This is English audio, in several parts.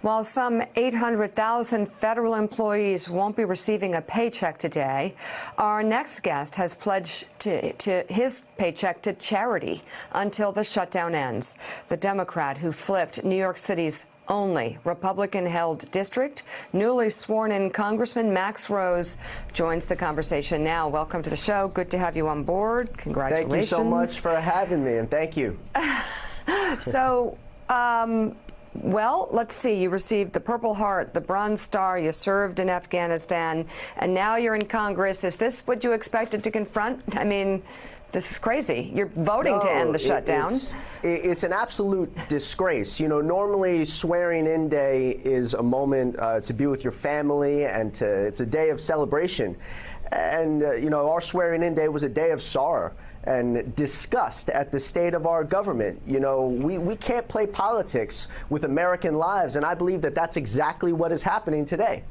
While some 800,000 federal employees won't be receiving a paycheck today, our next guest has pledged to his paycheck to charity until the shutdown ends. The Democrat who flipped New York City's only Republican-held district, newly sworn-in Congressman Max Rose, joins the conversation now. Welcome to the show. Good to have you on board. Congratulations. Thank you so much for having me, and thank you. So, well, let's see. You received the Purple Heart, the Bronze Star. You served in Afghanistan, and now you're in Congress. Is this what you expected to confront? I mean, this is crazy. You're voting to end the shutdown. It's an absolute disgrace. You know, normally swearing-in day is a moment to be with your family, and it's a day of celebration. And, you know, our swearing-in day was a day of sorrow and disgust at the state of our government. You know, we can't play politics with American lives, and I believe that that's exactly what is happening today.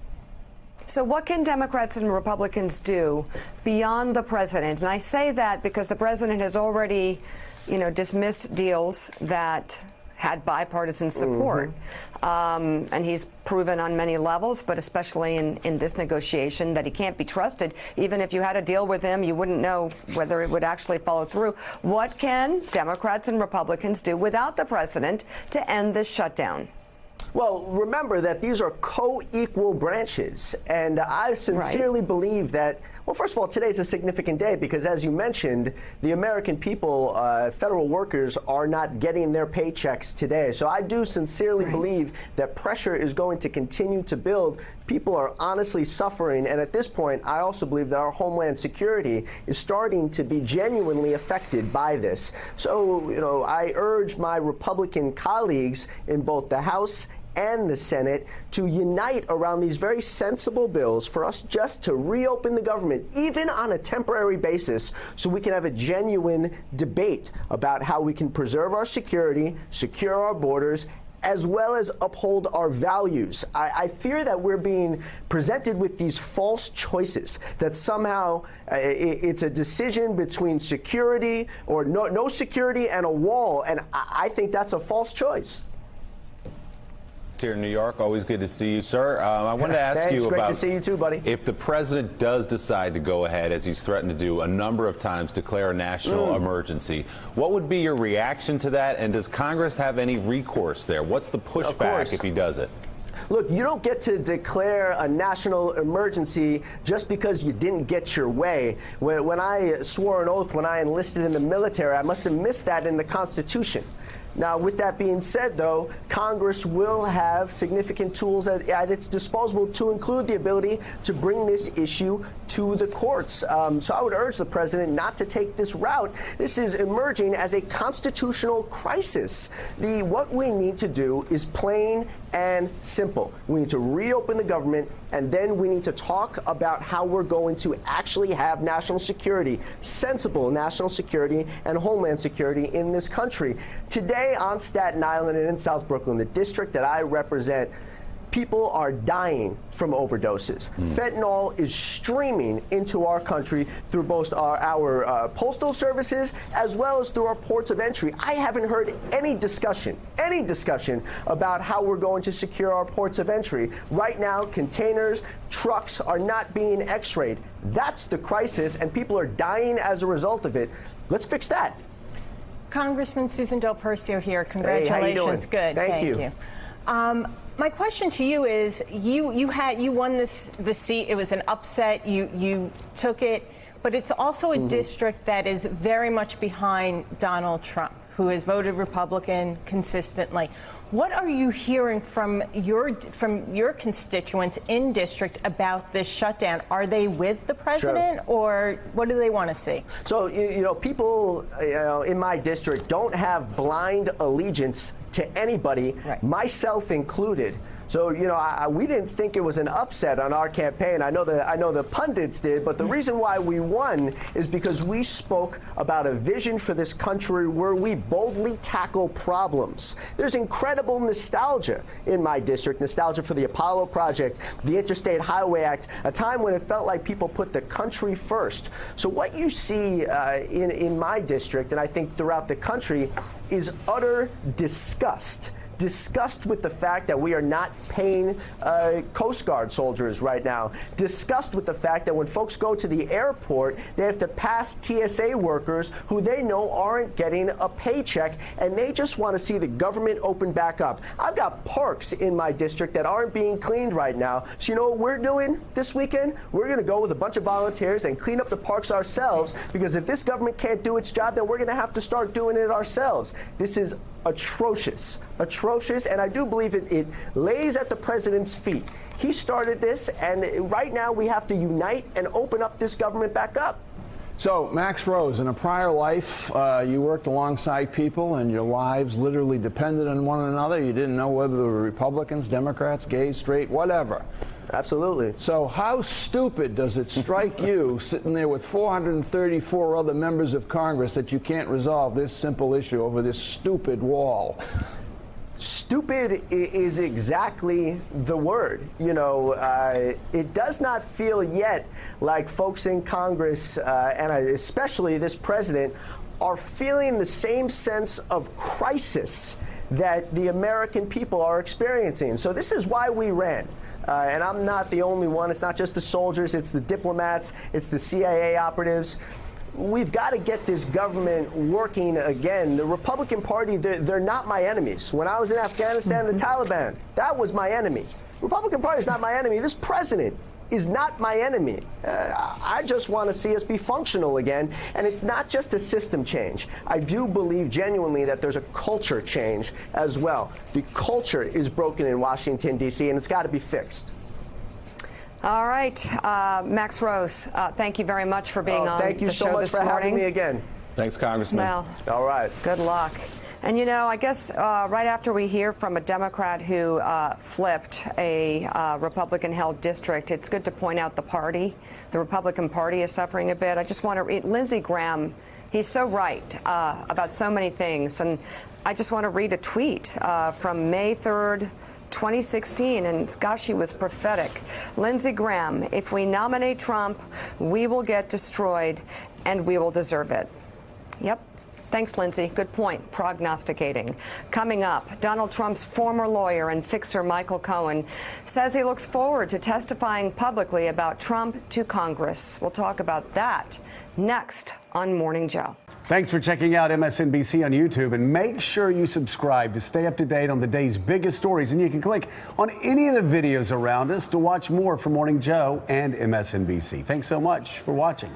So what can Democrats and Republicans do beyond the president? And I say that because the president has already, you know, dismissed deals that had bipartisan support. And he's proven on many levels, but especially in this negotiation, that he can't be trusted. Even if you had a deal with him, you wouldn't know whether it would actually follow through. What can Democrats and Republicans do without the president to end this shutdown? Well, remember that these are co-equal branches, and I sincerely believe that, well, first of all, today's a significant day because, as you mentioned, the American people, federal workers, are not getting their paychecks today. So I do sincerely believe that pressure is going to continue to build. People are honestly suffering, and at this point, I also believe that our homeland security is starting to be genuinely affected by this. So, you know, I urge my Republican colleagues in both the House and the Senate to unite around these very sensible bills for us just to reopen the government, even on a temporary basis, so we can have a genuine debate about how we can preserve our security, secure our borders, as well as uphold our values. I fear that we're being presented with these false choices, that somehow it's a decision between security or no security and a wall, and I think that's a false choice. Here in New York, always good to see you, sir. I wanted to ask you about, great to see you too, buddy. If the president does decide to go ahead, as he's threatened to do a number of times, declare a national emergency, what would be your reaction to that? And does Congress have any recourse there? What's the pushback if he does it? Look, you don't get to declare a national emergency just because you didn't get your way. When I swore an oath when I enlisted in the military, I must have missed that in the Constitution. Now, with that being said, though, Congress will have significant tools at its disposal to include the ability to bring this issue to the courts. So I would urge the president not to take this route. This is emerging as a constitutional crisis. What we need to do is plain and simple. We need to reopen the government, and then we need to talk about how we're going to actually have national security, sensible national security and homeland security in this country. Today on Staten Island and in South Brooklyn, the district that I represent, people are dying from overdoses. Fentanyl is streaming into our country through both our postal services as well as through our ports of entry. I haven't heard any discussion about how we're going to secure our ports of entry. Right now, containers, trucks are not being x-rayed. That's the crisis, and people are dying as a result of it. Let's fix that. Congressman Susan Del Percio here. Congratulations. Hey, how you doing? Good. Thank you. My question to you is, you won the seat. It was an upset. You took it, but it's also a district that is very much behind Donald Trump, who has voted Republican consistently. What are you hearing from your constituents in district about this shutdown? Are they with the president, or what do they want to see? So, you know, people in my district don't have blind allegiance to anybody, myself included. So, you know, we didn't think it was an upset on our campaign. I know the pundits did, but the reason why we won is because we spoke about a vision for this country where we boldly tackle problems. There's incredible nostalgia in my district, nostalgia for the Apollo Project, the Interstate Highway Act, a time when it felt like people put the country first. So what you see in my district, and I think throughout the country, is utter disgust disgust with the fact that we are not paying Coast Guard soldiers right now, disgust with the fact that when folks go to the airport, they have to pass TSA workers who they know aren't getting a paycheck, and they just want to see the government open back up. I've got parks in my district that aren't being cleaned right now. So you know what we're doing this weekend? We're going to go with a bunch of volunteers and clean up the parks ourselves, because if this government can't do its job, then we're going to have to start doing it ourselves. This is atrocious, and I do believe it lays at the president's feet. He started this, and right now we have to unite and open up this government back up. So, Max Rose, in a prior life, you worked alongside people and your lives literally depended on one another. You didn't know whether they were Republicans, Democrats, gay, straight, whatever. Absolutely. So how stupid does it strike you sitting there with 434 other members of Congress that you can't resolve this simple issue over this stupid wall? Stupid is exactly the word. You know, it does not feel yet like folks in Congress, and especially this president, are feeling the same sense of crisis that the American people are experiencing. So this is why we ran. And I'm not the only one. It's not just the soldiers, it's the diplomats, it's the CIA operatives. We've got to get this government working again. The Republican Party, they're not my enemies. When I was in Afghanistan, the Taliban, that was my enemy. Republican Party is not my enemy. This president is not my enemy. I just want to see us be functional again. And it's not just a system change. I do believe genuinely that there's a culture change as well. The culture is broken in Washington, D.C., and it's got to be fixed. All right, Max Rose, thank you very much for being on the show this morning. Thank you so much for having me again. Thanks, Congressman. Well, all right. Good luck. And, you know, I guess right after we hear from a Democrat who flipped a Republican-held district, it's good to point out the party. The Republican Party is suffering a bit. I just want to read Lindsey Graham. He's so right about so many things. And I just want to read a tweet from May 3rd, 2016, and gosh, he was prophetic. Lindsey Graham, if we nominate Trump, we will get destroyed, and we will deserve it. Yep. Thanks, Lindsey. Good point. Prognosticating. Coming up, Donald Trump's former lawyer and fixer Michael Cohen says he looks forward to testifying publicly about Trump to Congress. We'll talk about that next on Morning Joe. Thanks for checking out MSNBC on YouTube, and make sure you subscribe to stay up to date on the day's biggest stories. And you can click on any of the videos around us to watch more from Morning Joe and MSNBC. Thanks so much for watching.